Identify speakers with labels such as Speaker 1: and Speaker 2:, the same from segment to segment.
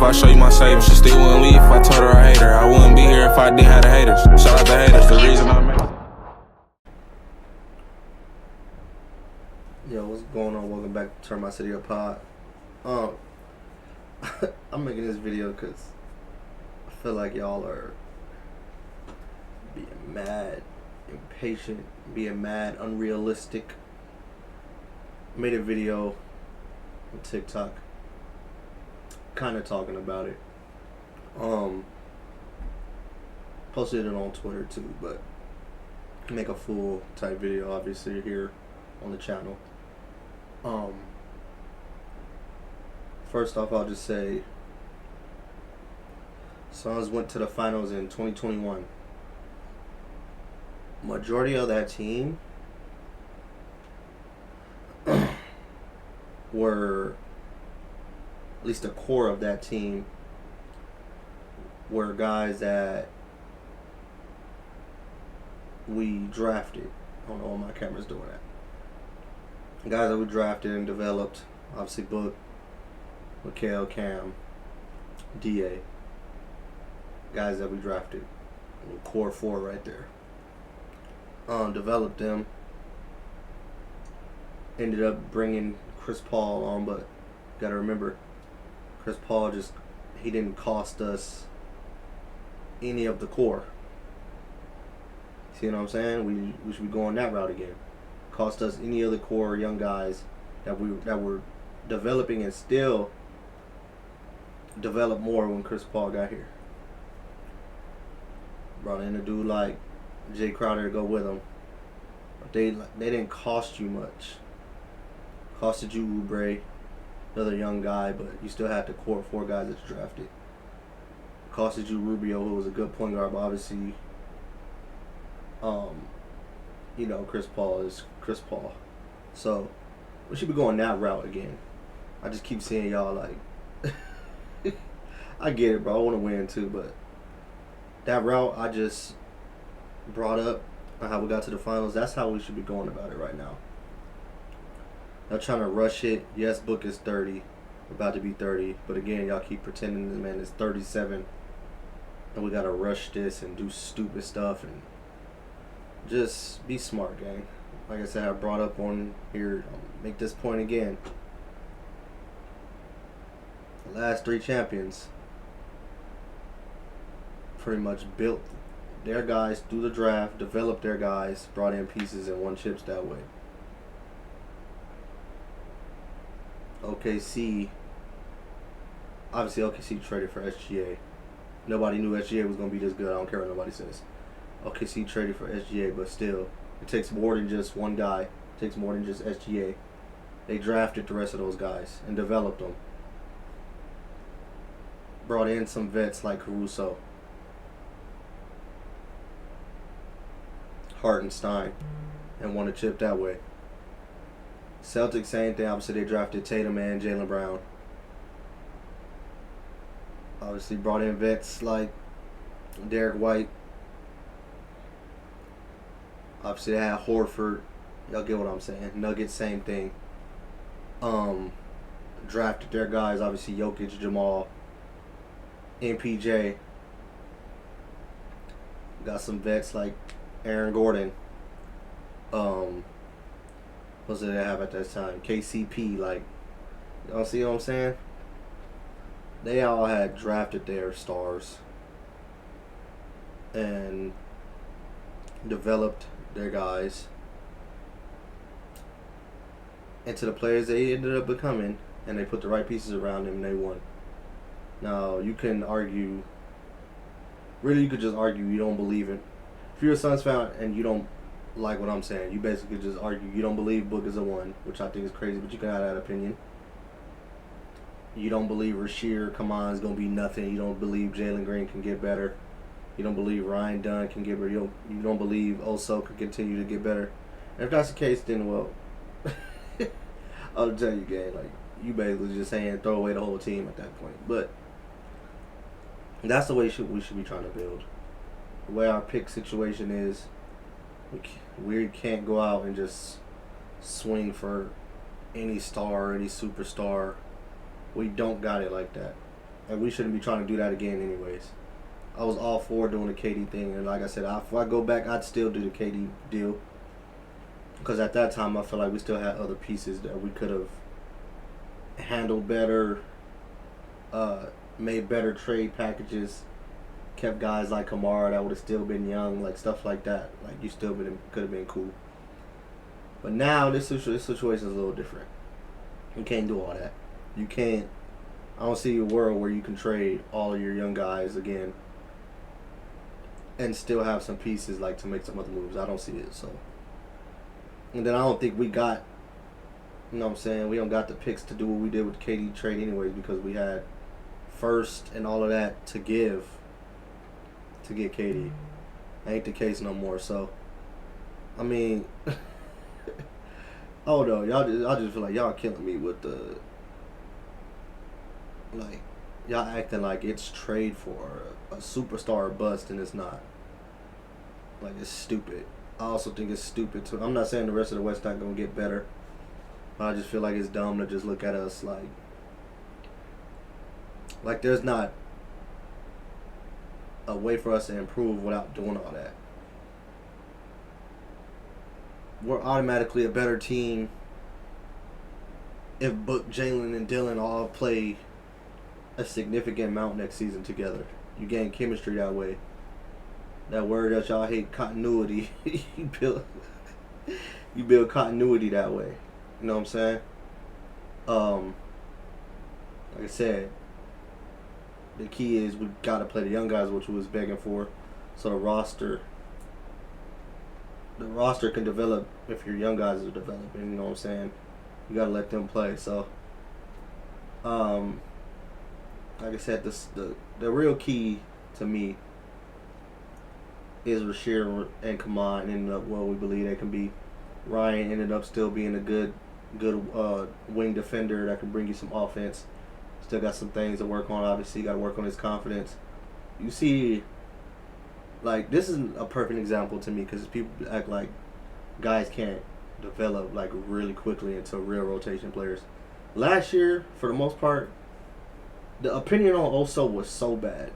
Speaker 1: I show you my savings. She still wouldn't leave if I told her I hate her. I wouldn't be here if I didn't have the haters. Shout out the haters, the reason I made it.
Speaker 2: Yo, what's going on? Welcome back to Turn My City Up Pod. I'm making this video because I feel like y'all are being mad, impatient, being mad, unrealistic. Made a video on TikTok, kind of talking about it. Posted it on Twitter too, but make a full type video obviously here on the channel. First off, I'll just say Suns went to the finals in 2021. Majority of that team were, at least the core of that team, were guys that we drafted. I don't know why my camera's doing that. Guys that we drafted and developed, obviously Book, Mikal, Cam, DA. Guys that we drafted. Core four right there. Developed them. Ended up bringing Chris Paul on, but gotta remember, Chris Paul he didn't cost us any of the core. See what I'm saying? We should be going that route again. Cost us any of the core young guys that were developing and still developed more when Chris Paul got here. Brought in a dude like Jay Crowder to go with him. They didn't cost you much. Costed you Oubre, another young guy, but you still had the core four guys that you drafted. Costed you Rubio, who was a good point guard, but obviously, Chris Paul is Chris Paul. So we should be going that route again. I just keep seeing y'all like I get it, bro. I want to win too, but that route I just brought up on how we got to the finals, that's how we should be going about it right now. Not trying to rush it. Yes, Book is 30, about to be 30, but again, y'all keep pretending the man is 37, and we gotta rush this and do stupid stuff and just be smart, gang. Like I said, I brought up on here, I'll make this point again. The last three champions pretty much built their guys through the draft, developed their guys, brought in pieces and won chips that way. OKC, obviously OKC traded for SGA. Nobody knew SGA was going to be this good. I don't care what nobody says. OKC traded for SGA, but still, it takes more than just one guy. It takes more than just SGA. They drafted the rest of those guys and developed them. Brought in some vets like Caruso, Hartenstein, and won a chip that way. Celtics, same thing. Obviously, they drafted Tatum and Jaylen Brown. Obviously, brought in vets like Derek White. Obviously, they had Horford. Y'all get what I'm saying. Nuggets, same thing. Drafted their guys. Obviously, Jokic, Jamal, MPJ. Got some vets like Aaron Gordon. What did they have at that time? KCP. Like, y'all see what I'm saying? They all had drafted their stars and developed their guys into the players they ended up becoming, and they put the right pieces around them and they won. Now, you can argue, really you could just argue you don't believe it. If you're a Suns fan and you don't like what I'm saying, you basically just argue you don't believe Book is a one, which I think is crazy, but you can have that opinion. You don't believe Rasheer Kaman is going to be nothing. You don't believe Jalen Green can get better. You don't believe Ryan Dunn can get better. You don't believe Oso can continue to get better. And if that's the case, then, well, I'll tell you, gang, like, you basically just saying throw away the whole team at that point. But that's the way we should be trying to build. The way our pick situation is, we can't go out and just swing for any star, any superstar. We don't got it like that. and we shouldn't be trying to do that again, anyways. I was all for doing the KD thing, and like I said, if I go back, I'd still do the KD deal. Because at that time, I feel like we still had other pieces that we could have handled better, made better trade packages, kept guys like Kamara that would have still been young, like stuff like that. Like you still could have been cool. But now this situation is a little different. You can't do all that. You can't. I don't see a world where you can trade all of your young guys again and still have some pieces like to make some other moves. I don't see it. So, and then I don't think we got. You know what I'm saying? We don't got the picks to do what we did with the KD trade anyways because we had first and all of that to give to get KD. Ain't the case no more. So, I mean, oh no, I just feel like y'all killing me with the like y'all acting like it's trade for a superstar or bust and it's not. Like it's stupid. I also think it's stupid too. I'm not saying the rest of the West not gonna get better. I just feel like it's dumb to just look at us like there's not a way for us to improve without doing all that. We're automatically a better team if Book, Jalen, and Dylan all play a significant amount next season together. You gain chemistry that way. That word that y'all hate, continuity, you build continuity that way. You know what I'm saying? Like I said, the key is we gotta play the young guys, which we was begging for, so the roster can develop if your young guys are developing. You know what I'm saying? You gotta let them play. So, like I said, the real key to me is Rasheer and Kaman ended up what we believe they can be. Ryan ended up still being a good wing defender that can bring you some offense. Still got some things to work on. Obviously, got to work on his confidence. You see, like this is a perfect example to me because people act like guys can't develop like really quickly into real rotation players. Last year, for the most part, the opinion on Oso was so bad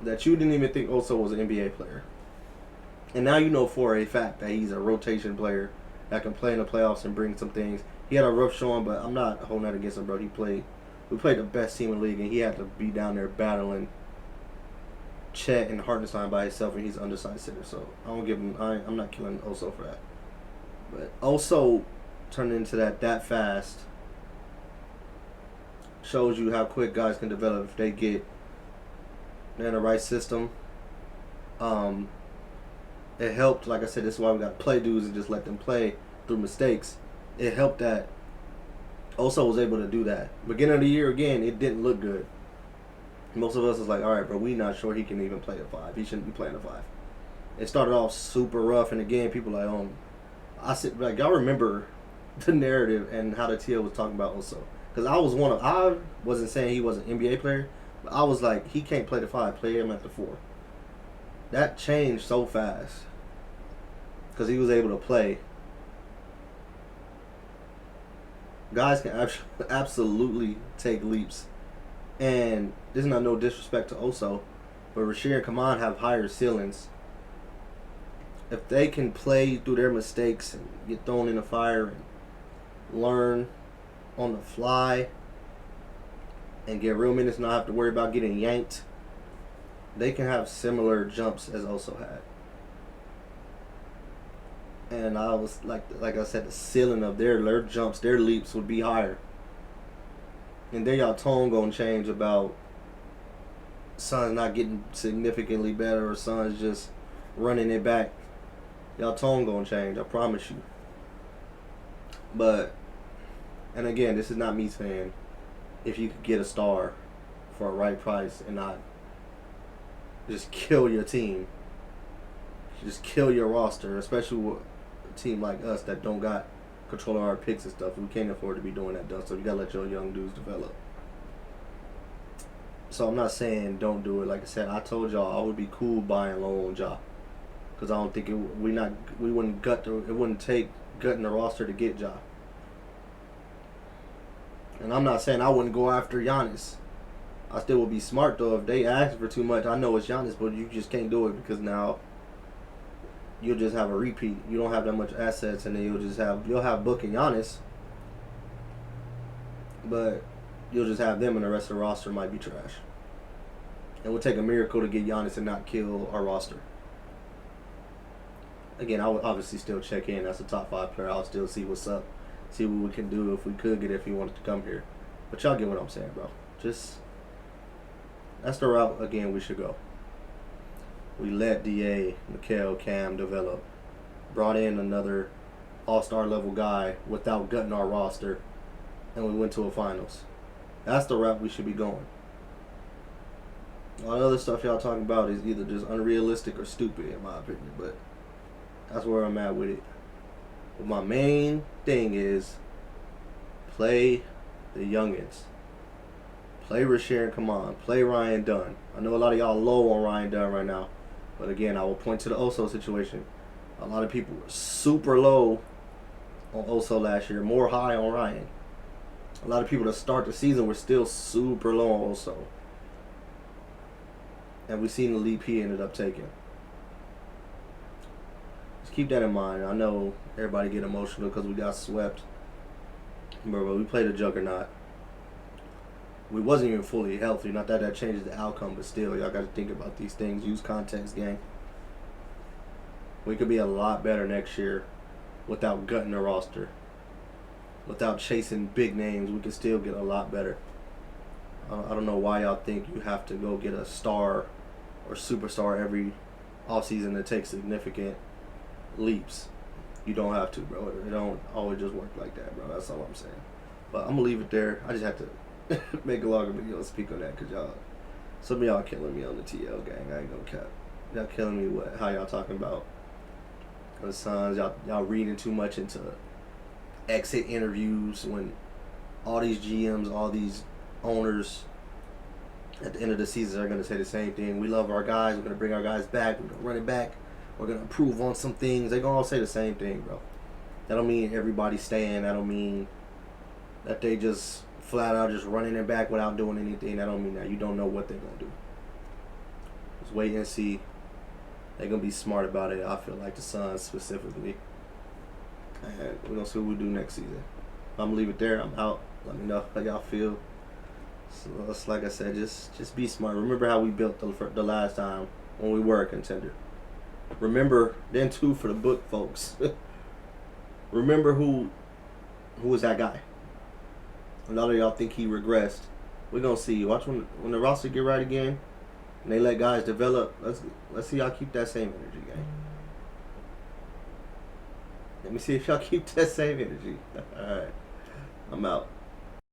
Speaker 2: that you didn't even think Oso was an NBA player. And now you know for a fact that he's a rotation player that can play in the playoffs and bring some things. He had a rough showing, but I'm not holding that against him, bro. We played the best team in the league, and he had to be down there battling Chet and Hartenstein by himself, and he's an undersized center. So I don't give him. I'm not killing Oso for that. But Oso turned into that fast shows you how quick guys can develop if they're in the right system. It helped, like I said, this is why we got to play dudes and just let them play through mistakes. It helped that Oso was able to do that. Beginning of the year, again, it didn't look good. Most of us was like, all right, bro, we not sure he can even play a 5. He shouldn't be playing a 5. It started off super rough, and again, people like, y'all remember the narrative and how the TL was talking about Oso. Because I wasn't saying he was an NBA player, but I was like, he can't play the 5, play him at the 4. That changed so fast. Because he was able to play. Guys can absolutely take leaps. And this is not no disrespect to Oso, but Rasheer and Kaman have higher ceilings. If they can play through their mistakes and get thrown in the fire and learn on the fly and get real minutes, not have to worry about getting yanked, they can have similar jumps as Oso had. And I was like I said, the ceiling of their jumps, their leaps would be higher. And then y'all tone gonna change about Suns not getting significantly better or Suns just running it back. Y'all tone gonna change, I promise you. But, and again, this is not me saying if you could get a star for a right price and not just kill your team, just kill your roster, especially with a team like us that don't got control of our picks and stuff. We can't afford to be doing that, though, so you gotta let your young dudes develop. So I'm not saying don't do it. Like I said, I told y'all I would be cool buying low on Ja, because I don't think it wouldn't take gutting the roster to get Ja. And I'm not saying I wouldn't go after Giannis. I still would be smart though if they ask for too much. I know it's Giannis, but you just can't do it because now you'll just have a repeat. You don't have that much assets, and then you'll have Book and Giannis, but you'll just have them, and the rest of the roster might be trash. It would take a miracle to get Giannis and not kill our roster. Again, I would obviously still check in as a top 5 player. I'll still see what's up, see what we can do if we could get it if he wanted to come here. But y'all get what I'm saying, bro. Just that's the route again we should go. We let DA, Mikal, Cam develop. Brought in another all-star level guy without gutting our roster, and we went to a finals. That's the route we should be going. All the other stuff y'all talking about is either just unrealistic or stupid, in my opinion. But that's where I'm at with it. But my main thing is play the youngins. Play Rashawn Kaman. Play Ryan Dunn. I know a lot of y'all low on Ryan Dunn right now. But again, I will point to the Oso situation. A lot of people were super low on Oso last year. More high on Ryan. A lot of people that start the season were still super low on Oso. And we've seen the leap he ended up taking. Just keep that in mind. I know everybody get emotional because we got swept. But we played a juggernaut. We wasn't even fully healthy. Not that changes the outcome, but still, y'all got to think about these things. Use context, gang. We could be a lot better next year without gutting the roster. Without chasing big names, we could still get a lot better. I don't know why y'all think you have to go get a star or superstar every offseason to take significant leaps. You don't have to, bro. It don't always just work like that, bro. That's all I'm saying. But I'm going to leave it there. I just have to make a longer video and speak on that because some of y'all killing me on the TL gang. I ain't gonna cap. Y'all killing me with how y'all talking about the Suns. Y'all reading too much into exit interviews when all these GMs, all these owners at the end of the season are gonna say the same thing. We love our guys. We're gonna bring our guys back. We're gonna run it back. We're gonna improve on some things. They're gonna all say the same thing, bro. That don't mean everybody's staying. That don't mean that they just flat out just running it back without doing anything. That don't mean that. You don't know what they're going to do. Just wait and see. They're going to be smart about it, I feel like, the Suns specifically. And we're going to see what we do next season. I'm going to leave it there. I'm out. Let me know how y'all feel. So it's like I said, just be smart. Remember how we built the last time when we were a contender. Remember, then too, for the book folks. Remember who was that guy. A lot of y'all think he regressed. We're gonna see. Watch when the roster get right again, and they let guys develop. Let's see y'all keep that same energy, gang. Let me see if y'all keep that same energy. All right, I'm out.